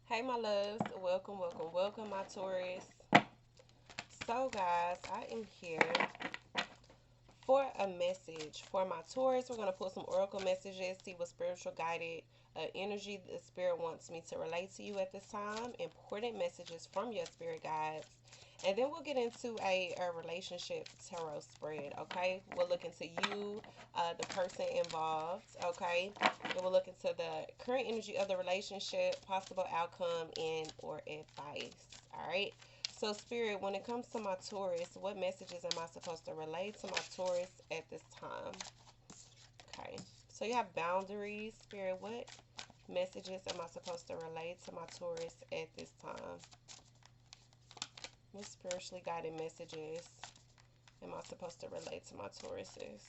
Hey, my loves. Welcome, welcome, welcome, my Taurus. So, guys, I am here for a message for my Taurus. We're going to pull some oracle messages, see what spiritual guided energy the spirit wants me to relate to you at this time. Important messages from your spirit guides. And then we'll get into a relationship tarot spread, okay? We'll look into you, the person involved, okay? And we'll look into the current energy of the relationship, possible outcome, and or advice, all right? So, Spirit, when it comes to my Taurus, what messages am I supposed to relate to my Taurus at this time? Okay. So, you have boundaries, Spirit. What messages am I supposed to relate to my Taurus at this time? What spiritually guided messages am I supposed to relate to my Tauruses?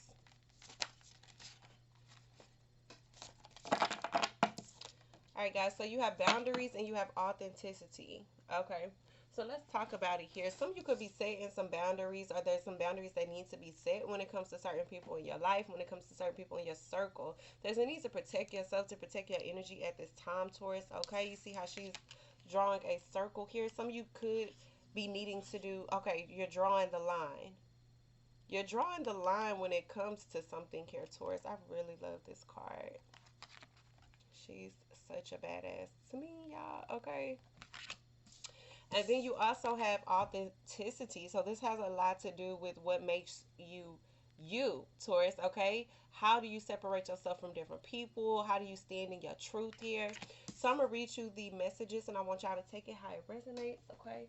All right, guys. So, you have boundaries and you have authenticity. Okay. So let's talk about it here. Some of you could be setting some boundaries, or there's some boundaries that need to be set when it comes to certain people in your life, when it comes to certain people in your circle. There's a need to protect yourself, to protect your energy at this time, Taurus. Okay, you see how she's drawing a circle here. Some of you could be needing to do, okay, you're drawing the line. You're drawing the line when it comes to something here, Taurus. I really love this card. She's such a badass to me, y'all. Okay. And then you also have authenticity. So this has a lot to do with what makes you you, Taurus, okay? How do you separate yourself from different people? How do you stand in your truth here? So I'm going to read you the messages and I want y'all to take it how it resonates, okay?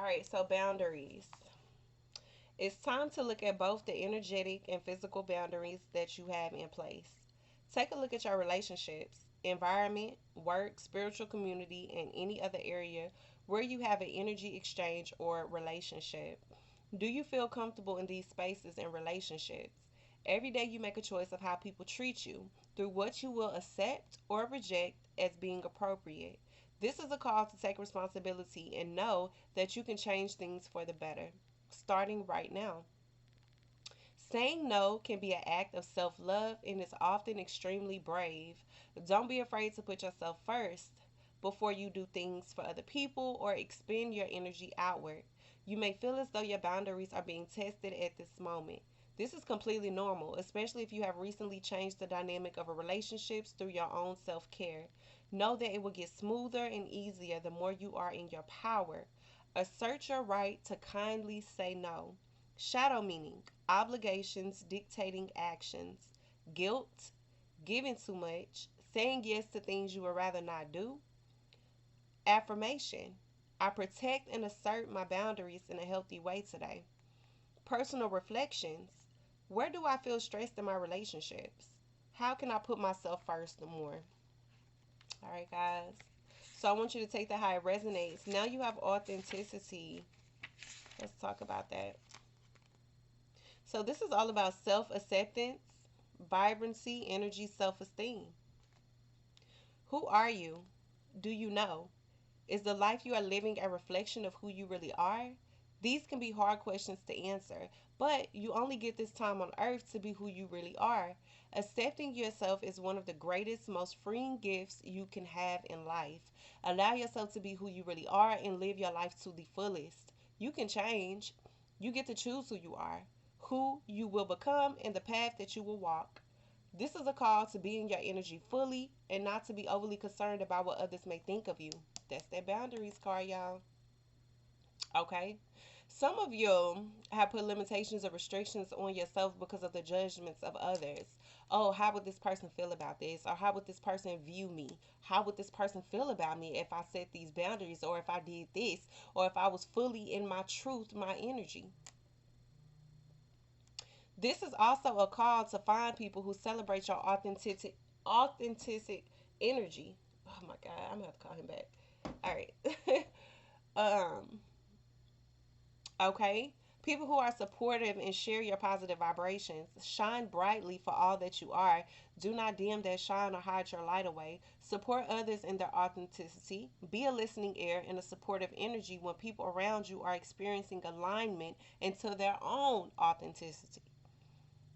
All right, so boundaries. It's time to look at both the energetic and physical boundaries that you have in place. Take a look at your relationships, environment, work, spiritual community, and any other area where you have an energy exchange or relationship. Do you feel comfortable in these spaces and relationships? Every day you make a choice of how people treat you through what you will accept or reject as being appropriate. This is a call to take responsibility and know that you can change things for the better, starting right now. Saying no can be an act of self love and is often extremely brave. Don't be afraid to put yourself first before you do things for other people or expend your energy outward. You may feel as though your boundaries are being tested at this moment. This is completely normal, especially if you have recently changed the dynamic of a relationship through your own self care. Know that it will get smoother and easier the more you are in your power. Assert your right to kindly say no. Shadow meaning obligations dictating actions, guilt, giving too much, saying yes to things you would rather not do. Affirmation I protect and assert my boundaries in a healthy way today. Personal reflections where do I feel stressed in my relationships? How can I put myself first more? All right, guys. So I want you to take that how it resonates. Now you have authenticity. Let's talk about that. So this is all about self-acceptance, vibrancy, energy, self-esteem. Who are you? Do you know? Is the life you are living a reflection of who you really are? These can be hard questions to answer, but you only get this time on earth to be who you really are. Accepting yourself is one of the greatest, most freeing gifts you can have in life. Allow yourself to be who you really are and live your life to the fullest. You can change. You get to choose who you are, who you will become, and the path that you will walk. This is a call to be in your energy fully and not to be overly concerned about what others may think of you. That's that boundaries card, y'all. Okay? Some of you have put limitations or restrictions on yourself because of the judgments of others. Oh, how would this person feel about this? Or how would this person view me? How would this person feel about me if I set these boundaries, or if I did this, or if I was fully in my truth, my energy? This is also a call to find people who celebrate your authentic energy. Oh my God, I'm gonna have to call him back. All right. um, okay. People who are supportive and share your positive vibrations. Shine brightly for all that you are. Do not dim that shine or hide your light away. Support others in their authenticity. Be a listening ear and a supportive energy when people around you are experiencing alignment into their own authenticity.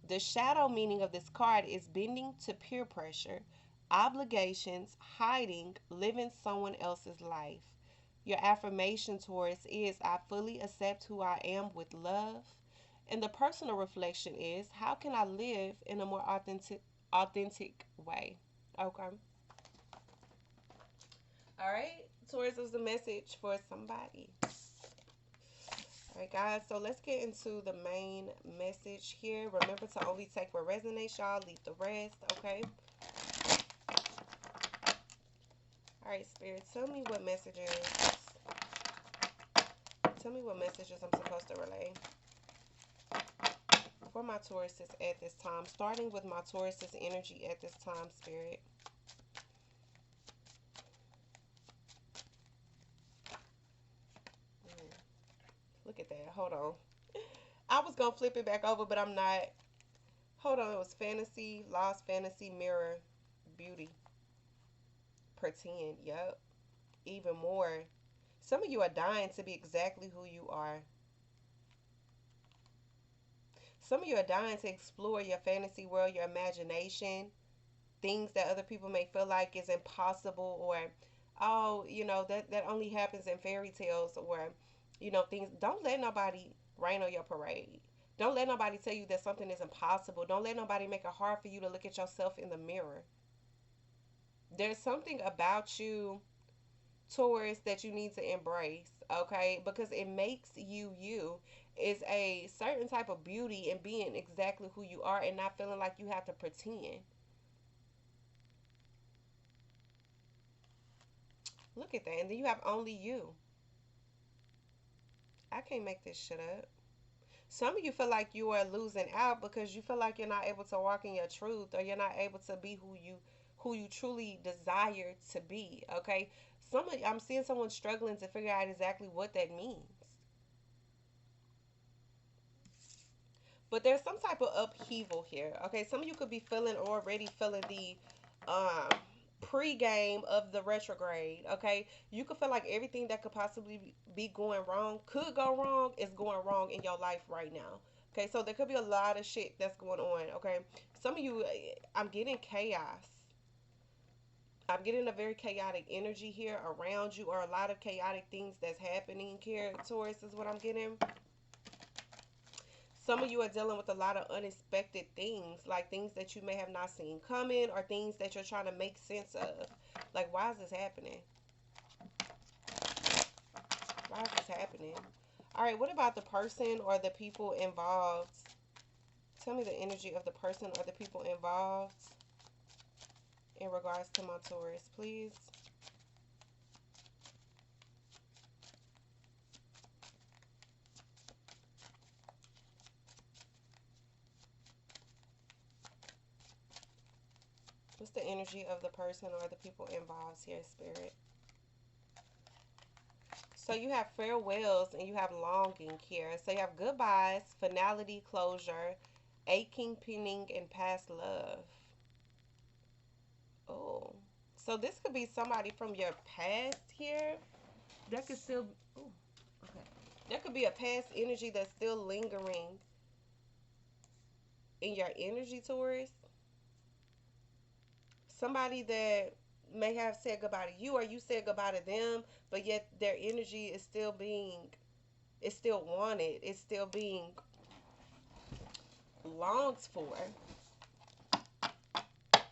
The shadow meaning of this card is bending to peer pressure, obligations, hiding, living someone else's life. Your affirmation, Taurus, is I fully accept who I am with love. And the personal reflection is how can I live in a more authentic way? Okay. All right. Taurus is the message for somebody. All right, guys, so let's get into the main message here. Remember to only take what resonates, y'all. Leave the rest, okay? All right, Spirit, tell me what messages. Tell me what messages I'm supposed to relay for my Tauruses at this time. Starting with my Tauruses energy at this time, Spirit. Look at that. Hold on. I was going to flip it back over, but I'm not. Hold on. It was fantasy, lost fantasy, mirror, beauty, pretend. Yep. Even more. Some of you are dying to be exactly who you are. Some of you are dying to explore your fantasy world, your imagination, things that other people may feel like is impossible, or, oh, that only happens in fairy tales, or, things. Don't let nobody rain on your parade. Don't let nobody tell you that something is impossible. Don't let nobody make it hard for you to look at yourself in the mirror. There's something about you, Taurus, that you need to embrace, okay? Because it makes you you. Is a certain type of beauty in being exactly who you are and not feeling like you have to pretend. Look at that. And then you have only you. I can't make this shit up. Some of you feel like you are losing out because you feel like you're not able to walk in your truth, or you're not able to be who you truly desire to be, okay? I'm seeing someone struggling to figure out exactly what that means. But there's some type of upheaval here. Okay, some of you could be already feeling the um pre-game of the retrograde. Okay, you could feel like everything that could possibly be going wrong could go wrong is going wrong in your life right now. Okay, so there could be a lot of shit that's going on. Okay, some of you, I'm getting chaos. I'm getting a very chaotic energy here around you, or a lot of chaotic things that's happening here. Taurus is what I'm getting. Some of you are dealing with a lot of unexpected things, like things that you may have not seen coming, or things that you're trying to make sense of. Like, why is this happening? Why is this happening? All right, what about the person or the people involved? Tell me the energy of the person or the people involved in regards to my Taurus, please. What's the energy of the person or the people involved here, Spirit? So you have farewells and you have longing here. So you have goodbyes, finality, closure, aching, pinning, and past love. Oh. So this could be somebody from your past here. That could still... Ooh, okay. There could be a past energy that's still lingering in your energy, Taurus. Somebody that may have said goodbye to you, or you said goodbye to them, but yet their energy is still it's still wanted, it's still being longed for.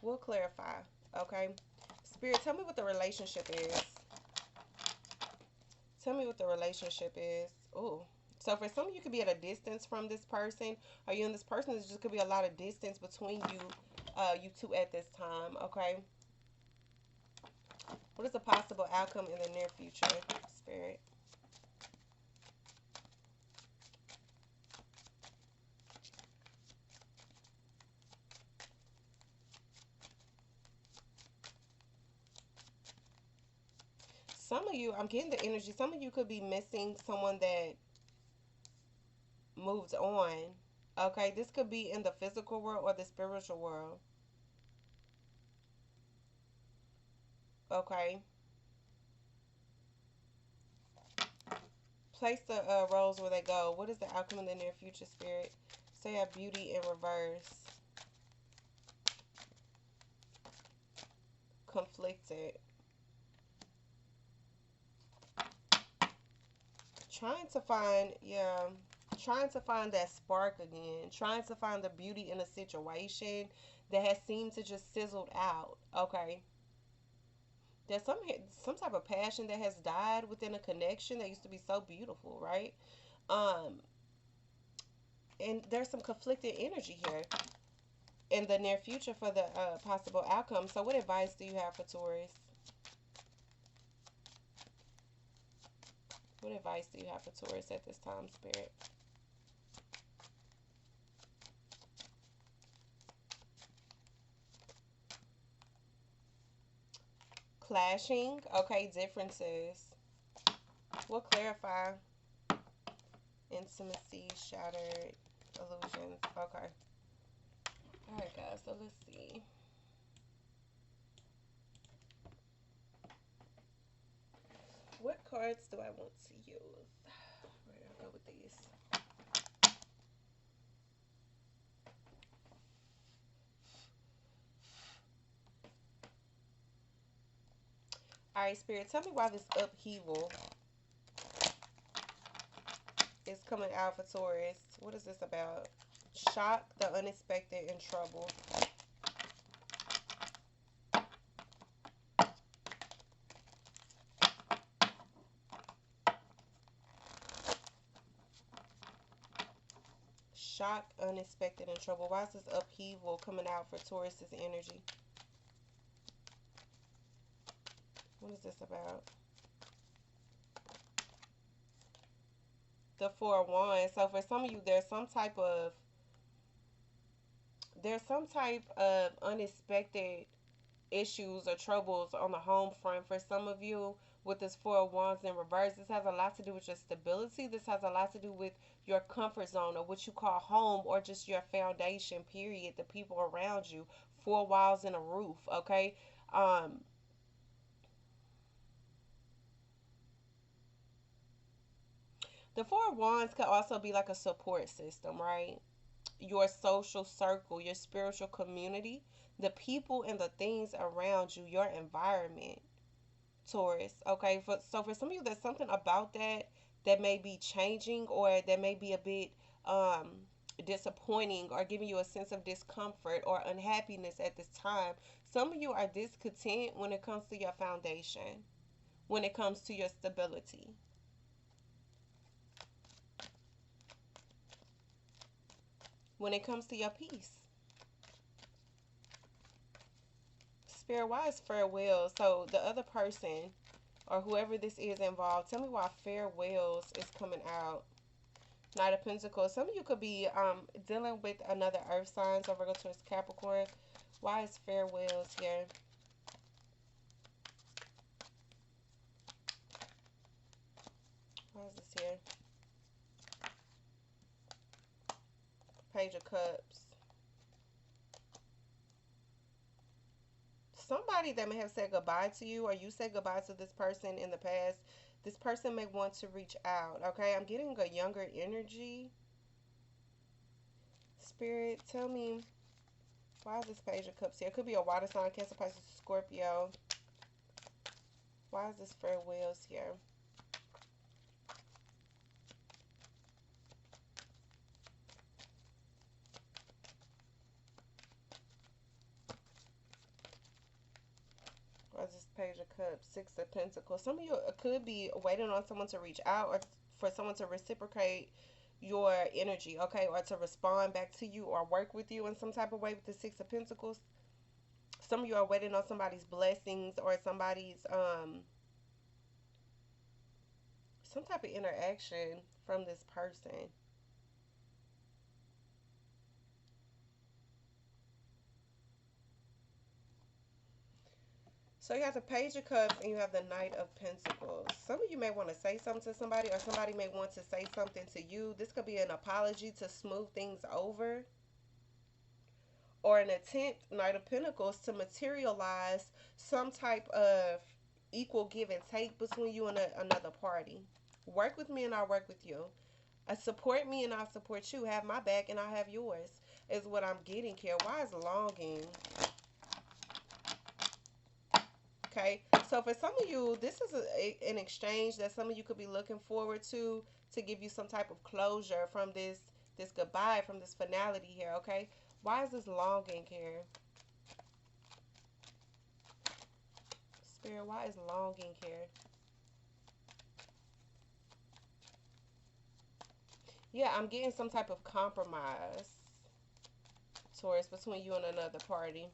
We'll clarify, okay? Spirit, tell me what the relationship is. Tell me what the relationship is. Oh, so for some of you could be at a distance from this person, or you and this person, there just could be a lot of distance between you two at this time, okay? What is a possible outcome in the near future, Spirit? Some of you, I'm getting the energy, some of you could be missing someone that moved on. Okay, this could be in the physical world or the spiritual world. Okay, place the roles where they go. What is the outcome in the near future, spirit? Say a beauty in reverse. Conflicted. Trying to find, yeah, trying to find that spark again. Trying to find the beauty in a situation that has seemed to just sizzled out. Okay. There's some type of passion that has died within a connection that used to be so beautiful, right? Um, and there's some conflicted energy here in the near future for the possible outcome. So, what advice do you have for Taurus? What advice do you have for Taurus at this time, Spirit? Clashing, okay, differences. We'll clarify. Intimacy, shattered, illusions. Okay. Alright, guys, so let's see. What cards do I want to use? Where do I go with these? Alright, Spirit, tell me why this upheaval is coming out for Taurus. What is this about? Shock, the unexpected, and trouble. Shock, unexpected, and trouble. Why is this upheaval coming out for Taurus's energy? What is this about? The Four of Wands. So for some of you, there's some type of unexpected issues or troubles on the home front for some of you with this Four of Wands in reverse. This has a lot to do with your stability. This has a lot to do with your comfort zone or what you call home or just your foundation, period. The people around you. Four walls and a roof, okay? The Four of Wands could also be like a support system, right? Your social circle, your spiritual community, the people and the things around you, your environment, Taurus. Okay, so for some of you, there's something about that may be changing or that may be a bit disappointing or giving you a sense of discomfort or unhappiness at this time. Some of you are discontent when it comes to your foundation, when it comes to your stability. When it comes to your peace. Spirit, why is farewell? So the other person or whoever this is involved, tell me why farewells is coming out. Knight of Pentacles. Some of you could be dealing with another earth sign, so Virgo towards Capricorn. Why is farewells here? Why is this here? Page of Cups. Somebody that may have said goodbye to you or you said goodbye to this person in the past, this person may want to reach out, okay? I'm getting a younger energy. Spirit, tell me, why is this Page of Cups here? It could be a water sign, Cancer, Pisces, Scorpio. Why is this farewells here? Or this Page of Cups, Six of Pentacles. Some of you could be waiting on someone to reach out or for someone to reciprocate your energy, okay? Or to respond back to you or work with you in some type of way with the Six of Pentacles. Some of you are waiting on somebody's blessings or somebody's, some type of interaction from this person. So you have the Page of Cups and you have the Knight of Pentacles. Some of you may want to say something to somebody, or somebody may want to say something to you. This could be an apology to smooth things over, or an attempt, Knight of Pentacles, to materialize some type of equal give and take between you and another party. Work with me and I'll work with you. Support me and I'll support you. Have my back and I'll have yours, is what I'm getting here. Why is longing? Okay, so for some of you, this is an exchange that some of you could be looking forward to give you some type of closure from this goodbye, from this finality here. Okay, why is this longing here? Spirit, why is longing here? Yeah, I'm getting some type of compromise, Taurus, between you and another party.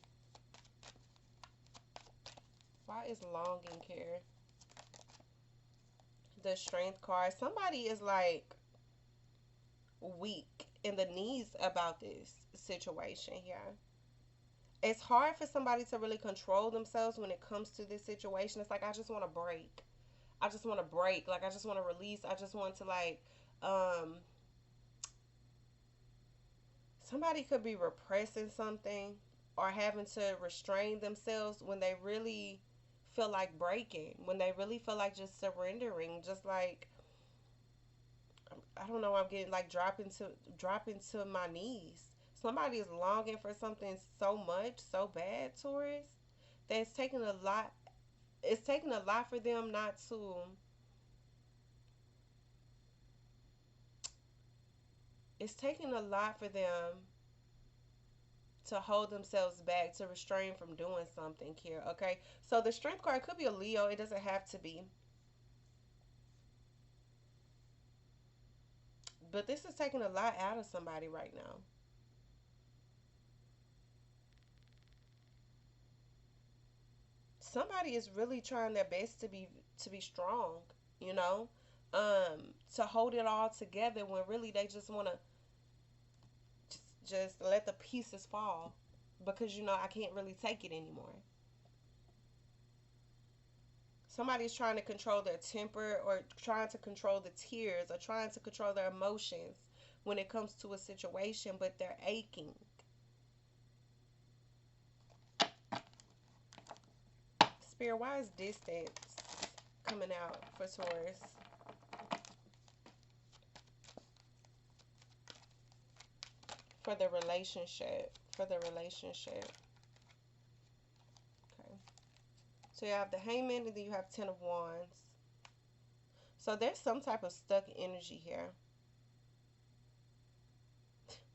Why is longing here? The Strength card. Somebody is like weak in the knees about this situation here. It's hard for somebody to really control themselves when it comes to this situation. It's like, I just want to break. I just want to break. Like, I just want to release. I just want to, like, somebody could be repressing something or having to restrain themselves when they really feel like breaking, when they really feel like just surrendering, just like, I don't know, I'm getting like dropping to my knees. Somebody is longing for something so much, so bad, Taurus, that it's taking a lot. It's taking a lot for them not to. It's taking a lot for them to hold themselves back, to restrain from doing something here. Okay, so the Strength card could be a Leo. It doesn't have to be. But this is taking a lot out of somebody right now. Somebody is really trying their best to be strong, you know, to hold it all together when really they just want to just let the pieces fall, because I can't really take it anymore. Somebody's trying to control their temper, or trying to control the tears, or trying to control their emotions when it comes to a situation, but they're aching. Spirit, why is distance coming out for Taurus? For the relationship. For the relationship. Okay. So you have the Hangman, and then you have Ten of Wands. So there's some type of stuck energy here.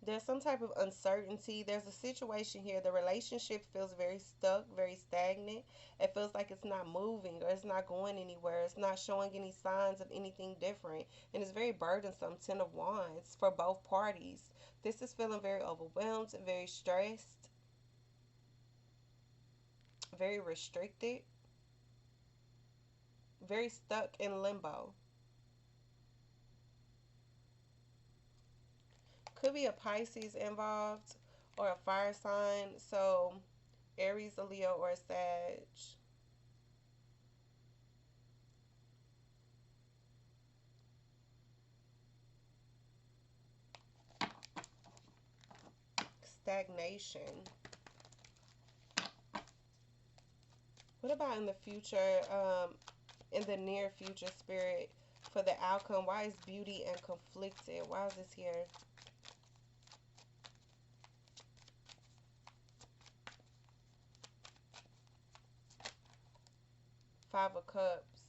There's some type of uncertainty. There's a situation here. The relationship feels very stuck, very stagnant. It feels like it's not moving, or it's not going anywhere. It's not showing any signs of anything different. And it's very burdensome. Ten of Wands for both parties. This is feeling very overwhelmed, very stressed, very restricted, very stuck in limbo. Could be a Pisces involved, or a fire sign. So Aries, a Leo, or a Sag. Stagnation. What about in the future, in the near future, Spirit, for the outcome? Why is beauty and conflicted? Why is this here? Five of Cups.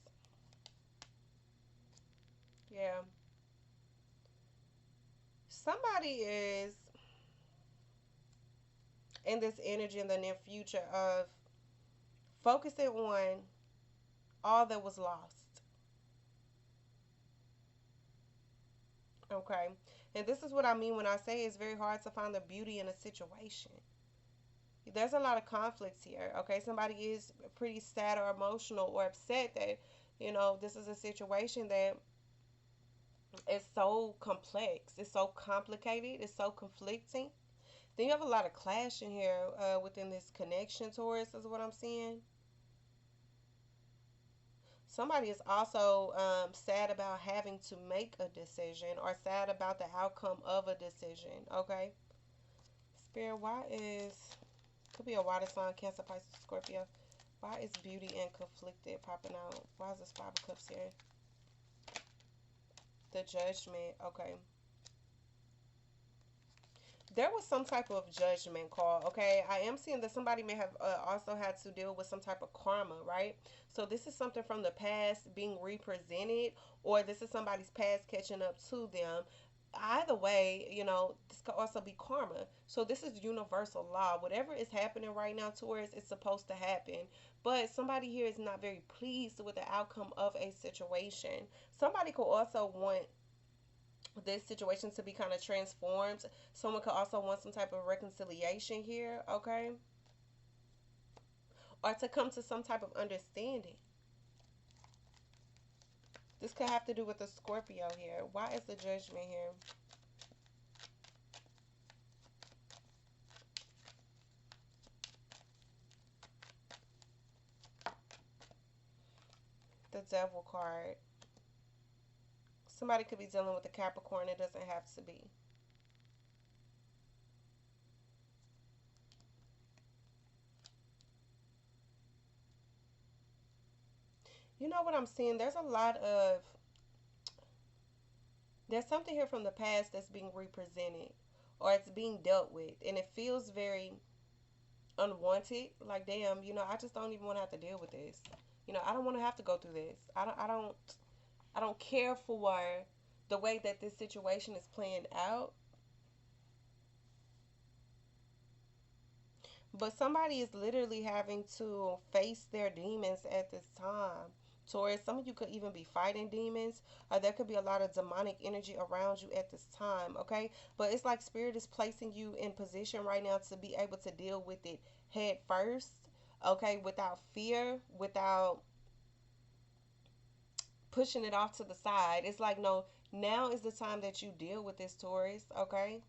Yeah. Somebody is in this energy in the near future of focusing on all that was lost. Okay. And this is what I mean when I say it's very hard to find the beauty in a situation. There's a lot of conflicts here. Okay. Somebody is pretty sad or emotional or upset that, this is a situation that is so complex. It's so complicated. It's so conflicting. Then you have a lot of clash in here within this connection, Taurus, is what I'm seeing. Somebody is also sad about having to make a decision or sad about the outcome of a decision. Okay. Spirit, why is, could be a water sign, Cancer, Pisces, Scorpio. Why is beauty and conflicted popping out? Why is this Five of Cups here? The Judgment. Okay. There was some type of judgment call. Okay, I am seeing that somebody may have also had to deal with some type of karma, right? So this is something from the past being represented, or this is somebody's past catching up to them. Either way, this could also be karma. So this is universal law. Whatever is happening right now, Taurus, it's supposed to happen. But somebody here is not very pleased with the outcome of a situation. Somebody could also want this situation to be kind of transformed. Someone could also want some type of reconciliation here, okay? Or to come to some type of understanding. This could have to do with the Scorpio here. Why is the Judgment here? The Devil card. Somebody could be dealing with the Capricorn. It doesn't have to be. You know what I'm seeing? There's something here from the past that's being represented or it's being dealt with, and it feels very unwanted. Like, damn, I just don't even want to have to deal with this. I don't want to have to go through this. I don't care for the way that this situation is playing out. But somebody is literally having to face their demons at this time. Taurus, some of you could even be fighting demons, or there could be a lot of demonic energy around you at this time, okay? But it's like Spirit is placing you in position right now to be able to deal with it head first, okay? Without fear, without pushing it off to the side. It's like, no, now is the time that you deal with this, Taurus, okay?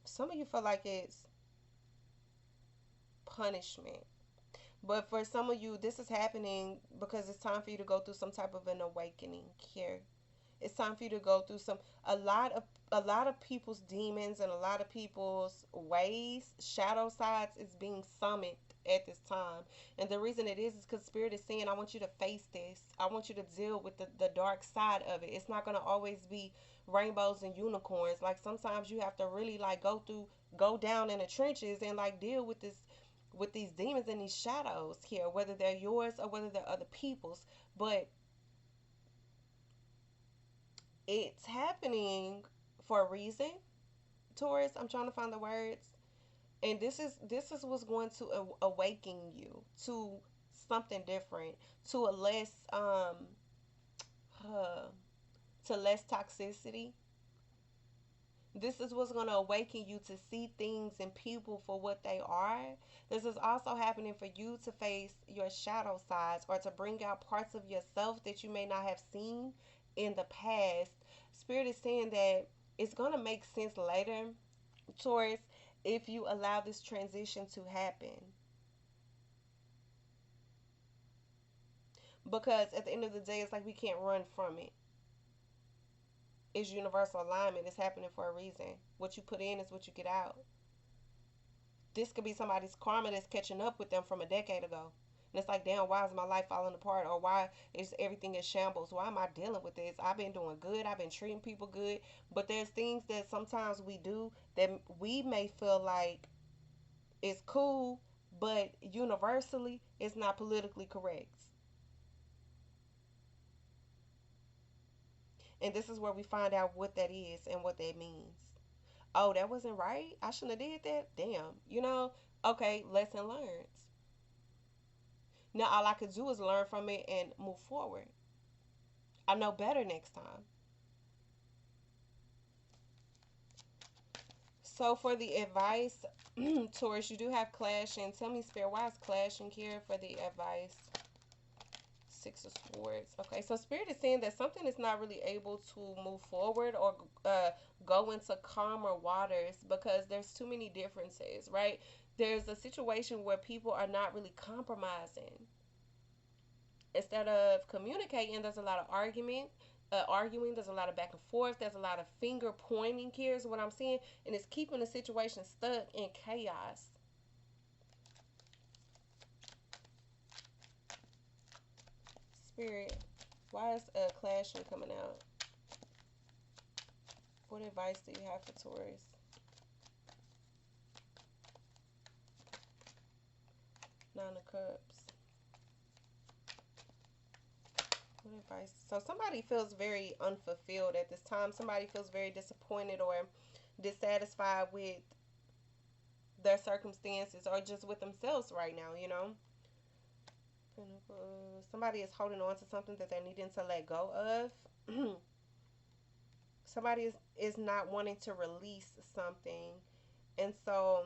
Some of you feel like it's punishment. But for some of you, this is happening because it's time for you to go through some type of an awakening here. It's time for you to go through a lot of people's demons and a lot of people's ways, shadow sides is being summoned at this time. And the reason it is because Spirit is saying, I want you to face this. I want you to deal with the dark side of it. It's not going to always be rainbows and unicorns. Like, sometimes you have to really like go down in the trenches and like deal with these demons and these shadows here, whether they're yours or whether they're other people's. But it's happening for a reason, Taurus. I'm trying to find the words. And this is what's going to awaken you to something different, to a less uh, to less toxicity. This is what's going to awaken you to see things and people for what they are. This is also happening for you to face your shadow sides or to bring out parts of yourself that you may not have seen in the past. Spirit is saying that it's going to make sense later, Taurus, if you allow this transition to happen. Because at the end of the day, it's like we can't run from it. It's universal alignment. It's happening for a reason. What you put in is what you get out. This could be somebody's karma that's catching up with them from a decade ago. And it's like, damn, why is my life falling apart? Or why is everything in shambles? Why am I dealing with this? I've been doing good. I've been treating people good. But there's things that sometimes we do that we may feel like is cool, but universally, it's not politically correct. And this is where we find out what that is and what that means. Oh, that wasn't right. I shouldn't have did that. Damn. Okay, lesson learned. Now all I could do is learn from it and move forward. I know better next time. So for the advice, Taurus, you do have clashing. Tell me, Spirit, why is clashing here for the advice? Six of Swords. Okay, so Spirit is saying that something is not really able to move forward or go into calmer waters because there's too many differences, right? There's a situation where people are not really compromising. Instead of communicating, there's a lot of arguing. There's a lot of back and forth. There's a lot of finger pointing. Here's what I'm seeing, and it's keeping the situation stuck in chaos. Spirit, why is a clashing coming out? What advice do you have for Taurus? Nine of Cups. What advice? So somebody feels very unfulfilled at this time. Somebody feels very disappointed or dissatisfied with their circumstances or just with themselves right now, you know? Somebody is holding on to something that they're needing to let go of. Somebody is not wanting to release something. And so,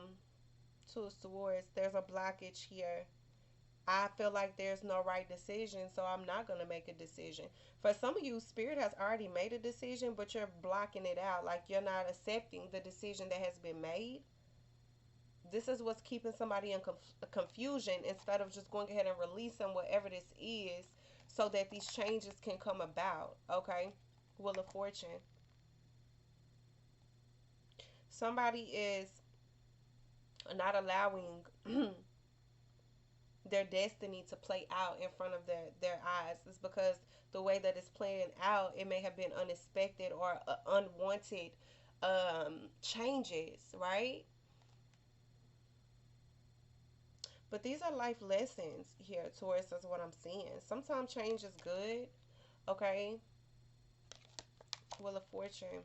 Two of Swords, there's a blockage here. I feel like there's no right decision, so I'm not going to make a decision. For some of you, Spirit has already made a decision, but you're blocking it out. Like you're not accepting the decision that has been made. This is what's keeping somebody in confusion instead of just going ahead and releasing whatever this is so that these changes can come about. Okay? Wheel of Fortune. Somebody is not allowing their destiny to play out in front of their eyes. It's because the way that it's playing out, it may have been unexpected or unwanted changes, right? But these are life lessons here, Taurus, is what I'm seeing. Sometimes change is good, okay? Wheel of Fortune.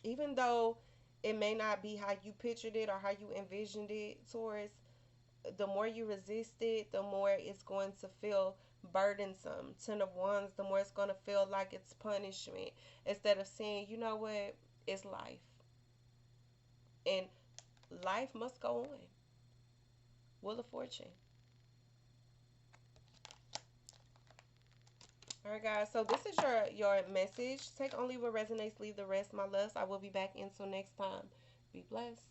Even though it may not be how you pictured it or how you envisioned it, Taurus, the more you resist it, the more it's going to feel burdensome. Ten of Wands, the more it's going to feel like it's punishment. Instead of saying, you know what, it's life. And life must go on. Wheel of Fortune. All right, guys. So this is your message. Take only what resonates, leave the rest, my loves. I will be back until next time. Be blessed.